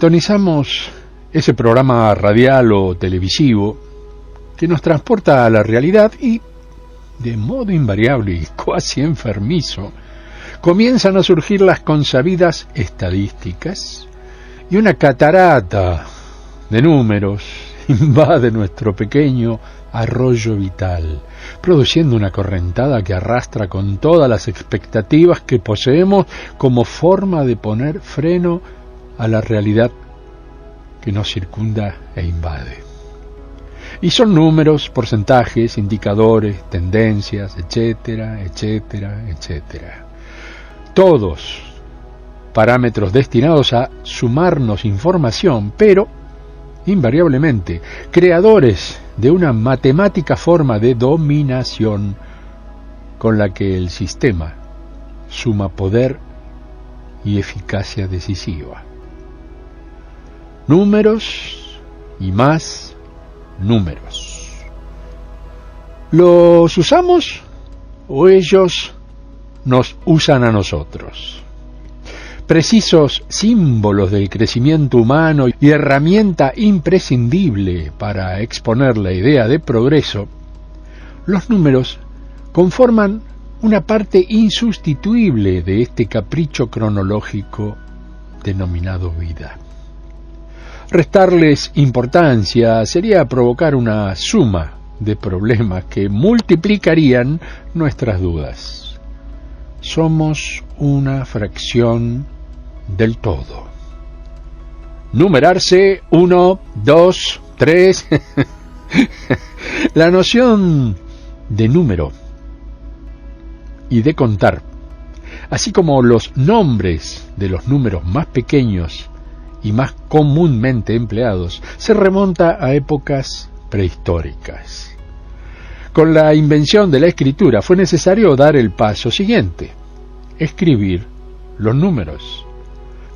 Sintonizamos ese programa radial o televisivo que nos transporta a la realidad y, de modo invariable y casi enfermizo, comienzan a surgir las consabidas estadísticas y una catarata de números invade nuestro pequeño arroyo vital, produciendo una correntada que arrastra con todas las expectativas que poseemos como forma de poner freno a la realidad que nos circunda e invade. Y son números, porcentajes, indicadores, tendencias, etcétera, etcétera, etcétera. Todos parámetros destinados a sumarnos información, pero invariablemente creadores de una matemática forma de dominación con la que el sistema suma poder y eficacia decisiva. Números y más números. ¿Los usamos o ellos nos usan a nosotros? Precisos símbolos del crecimiento humano y herramienta imprescindible para exponer la idea de progreso, los números conforman una parte insustituible de este capricho cronológico denominado vida. Restarles importancia sería provocar una suma de problemas que multiplicarían nuestras dudas. Somos una fracción del todo. Numerarse 1, 2, 3. La noción de número y de contar, así como los nombres de los números más pequeños y más comúnmente empleados, se remonta a épocas prehistóricas. Con la invención de la escritura fue necesario dar el paso siguiente: escribir los números.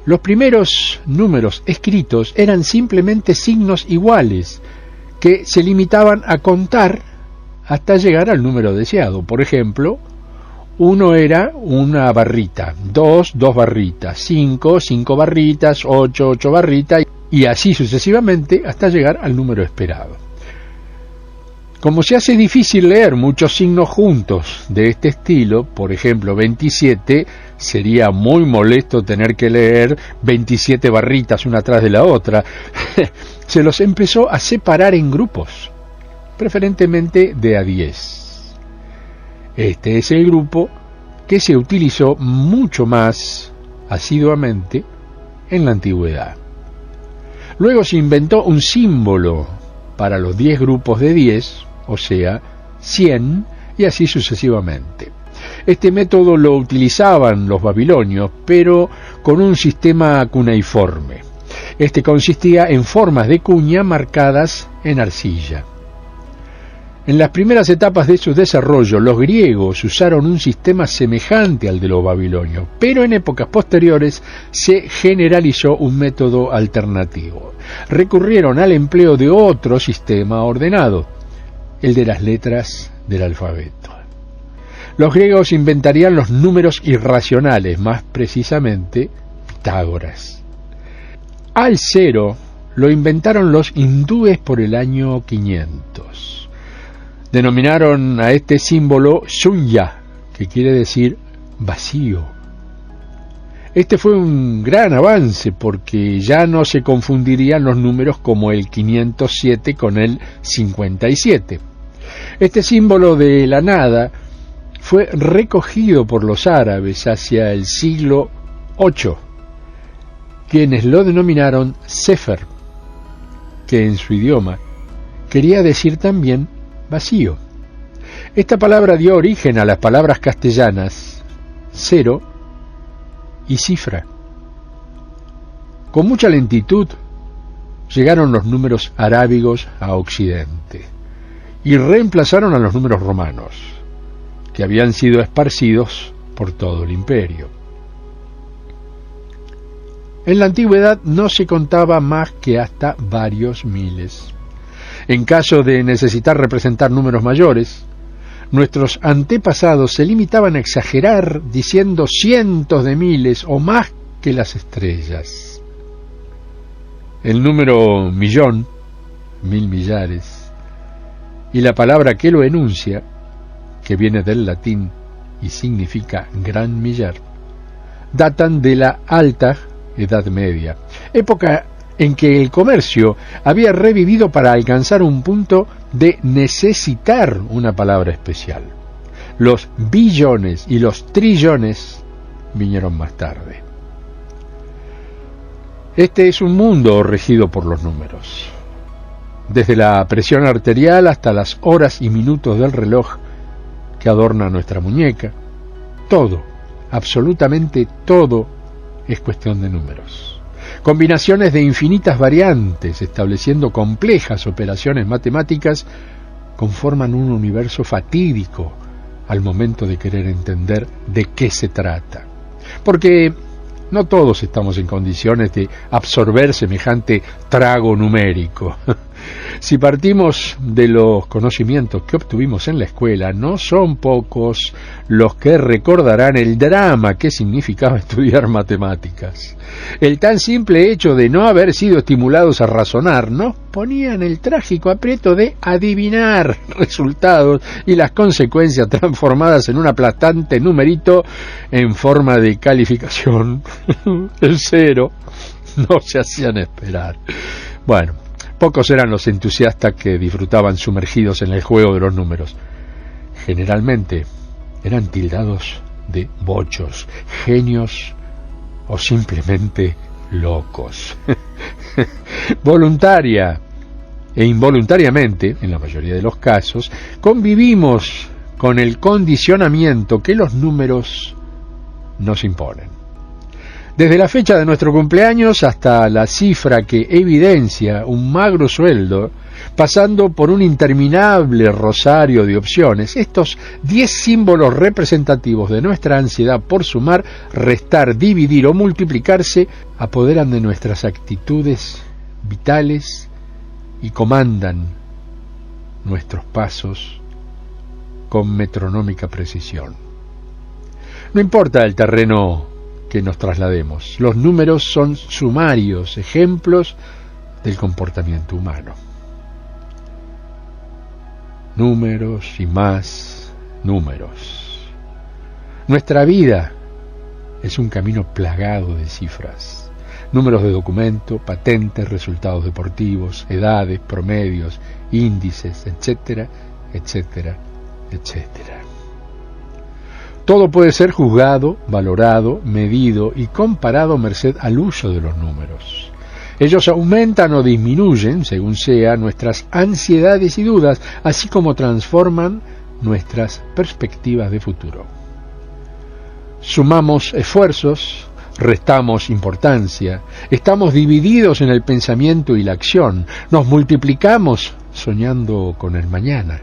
Los primeros números escritos eran simplemente signos iguales que se limitaban a contar hasta llegar al número deseado. Por ejemplo, 1 era una barrita, 2 barritas, 5 barritas, 8 barritas, y así sucesivamente hasta llegar al número esperado. Como se hace difícil leer muchos signos juntos de este estilo, por ejemplo 27, sería muy molesto tener que leer 27 barritas una tras de la otra, se los empezó a separar en grupos, preferentemente de a 10. Este es el grupo que se utilizó mucho más asiduamente en la antigüedad. Luego se inventó un símbolo para los 10 grupos de 10, o sea, 100, y así sucesivamente. Este método lo utilizaban los babilonios, pero con un sistema cuneiforme. Este consistía en formas de cuña marcadas en arcilla. En las primeras etapas de su desarrollo, los griegos usaron un sistema semejante al de los babilonios, pero en épocas posteriores se generalizó un método alternativo. Recurrieron al empleo de otro sistema ordenado, el de las letras del alfabeto. Los griegos inventarían los números irracionales, más precisamente Pitágoras. Al cero lo inventaron los hindúes por el año 500. Denominaron a este símbolo Shunya, que quiere decir vacío. Este fue un gran avance porque ya no se confundirían los números como el 507 con el 57. Este símbolo de la nada fue recogido por los árabes hacia el siglo VIII, quienes lo denominaron Sefer, que en su idioma quería decir también vacío. Esta palabra dio origen a las palabras castellanas cero y cifra. Con mucha lentitud llegaron los números arábigos a Occidente y reemplazaron a los números romanos, que habían sido esparcidos por todo el imperio. En la antigüedad no se contaba más que hasta varios miles. En caso de necesitar representar números mayores, nuestros antepasados se limitaban a exagerar diciendo cientos de miles o más que las estrellas. el número millón, 1000 millares, y la palabra que lo enuncia, que viene del latín y significa gran millar, datan de la Alta Edad Media, época en que el comercio había revivido para alcanzar un punto de necesitar una palabra especial. Los billones y los trillones vinieron más tarde. Este es un mundo regido por los números. Desde la presión arterial hasta las horas y minutos del reloj que adorna nuestra muñeca, todo, absolutamente todo, es cuestión de números. Combinaciones de infinitas variantes, estableciendo complejas operaciones matemáticas, conforman un universo fatídico al momento de querer entender de qué se trata. Porque no todos estamos en condiciones de absorber semejante trago numérico. Si partimos de los conocimientos que obtuvimos en la escuela, no son pocos los que recordarán el drama que significaba estudiar matemáticas. El tan simple hecho de no haber sido estimulados a razonar nos ponía en el trágico aprieto de adivinar resultados y las consecuencias transformadas en un aplastante numerito en forma de calificación. El cero no se hacían esperar. Bueno, pocos eran los entusiastas que disfrutaban sumergidos en el juego de los números. Generalmente eran tildados de bochos, genios o simplemente locos. Voluntaria e involuntariamente, en la mayoría de los casos, convivimos con el condicionamiento que los números nos imponen. Desde la fecha de nuestro cumpleaños hasta la cifra que evidencia un magro sueldo, pasando por un interminable rosario de opciones, estos 10 símbolos representativos de nuestra ansiedad por sumar, restar, dividir o multiplicarse, apoderan de nuestras actitudes vitales y comandan nuestros pasos con metronómica precisión. No importa el terreno que nos traslademos, los números son sumarios ejemplos del comportamiento humano. Números y más números. Nuestra vida es un camino plagado de cifras, números de documento, patentes, resultados deportivos, edades, promedios, índices, etcétera, etcétera, etcétera. Todo puede ser juzgado, valorado, medido y comparado merced al uso de los números. Ellos aumentan o disminuyen, según sea, nuestras ansiedades y dudas, así como transforman nuestras perspectivas de futuro. Sumamos esfuerzos, restamos importancia, estamos divididos en el pensamiento y la acción, nos multiplicamos soñando con el mañana.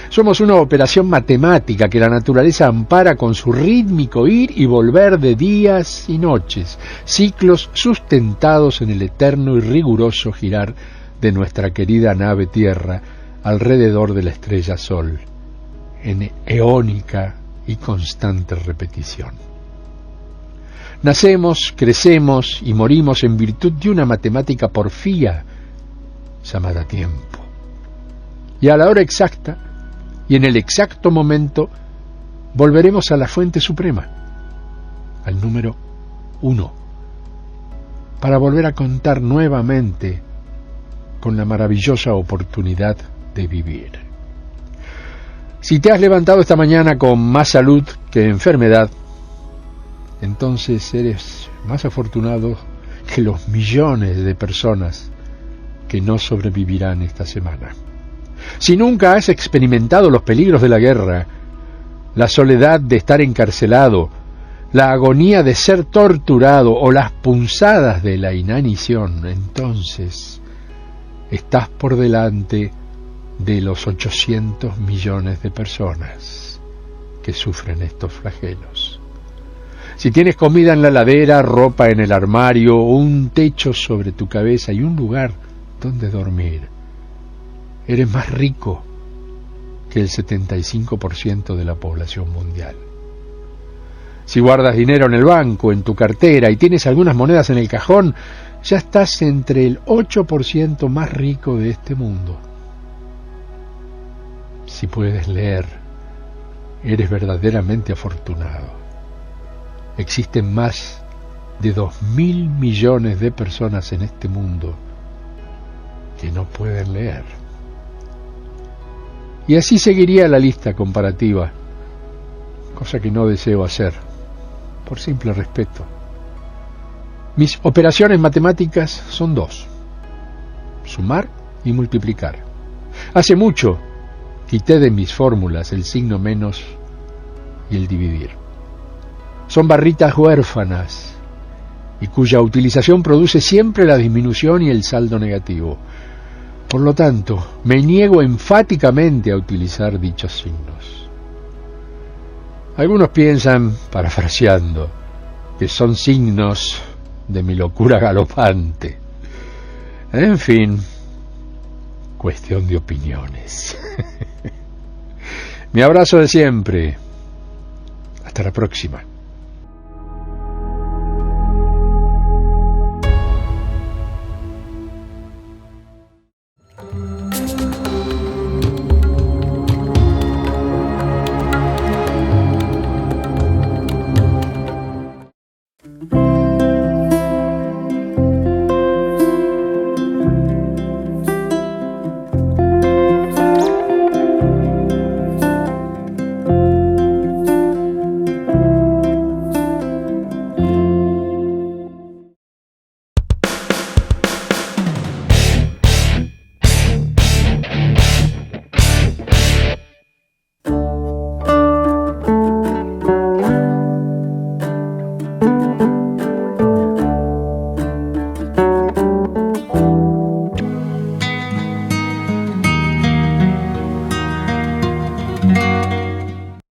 Somos una operación matemática que la naturaleza ampara con su rítmico ir y volver de días y noches, ciclos sustentados en el eterno y riguroso girar de nuestra querida nave Tierra alrededor de la estrella Sol, en eónica y constante repetición. Nacemos, crecemos y morimos en virtud de una matemática porfía llamada tiempo. Y a la hora exacta, y en el exacto momento, volveremos a la fuente suprema, al número 1, para volver a contar nuevamente con la maravillosa oportunidad de vivir. Si te has levantado esta mañana con más salud que enfermedad, entonces eres más afortunado que los millones de personas que no sobrevivirán esta semana. Si nunca has experimentado los peligros de la guerra, la soledad de estar encarcelado, la agonía de ser torturado o las punzadas de la inanición, entonces estás por delante de los 800 millones de personas que sufren estos flagelos. Si tienes comida en la heladera, ropa en el armario, un techo sobre tu cabeza y un lugar donde dormir, eres más rico que el 75% de la población mundial. Si guardas dinero en el banco, en tu cartera, y tienes algunas monedas en el cajón, ya estás entre el 8% más rico de este mundo. Si puedes leer, eres verdaderamente afortunado. Existen más de 2.000 millones de personas en este mundo que no pueden leer. Y así seguiría la lista comparativa, cosa que no deseo hacer, por simple respeto. Mis operaciones matemáticas son dos: sumar y multiplicar. Hace mucho quité de mis fórmulas el signo menos y el dividir. Son barritas huérfanas y cuya utilización produce siempre la disminución y el saldo negativo. Por lo tanto, me niego enfáticamente a utilizar dichos signos. Algunos piensan, parafraseando, que son signos de mi locura galopante. En fin, cuestión de opiniones. Mi abrazo de siempre. Hasta la próxima.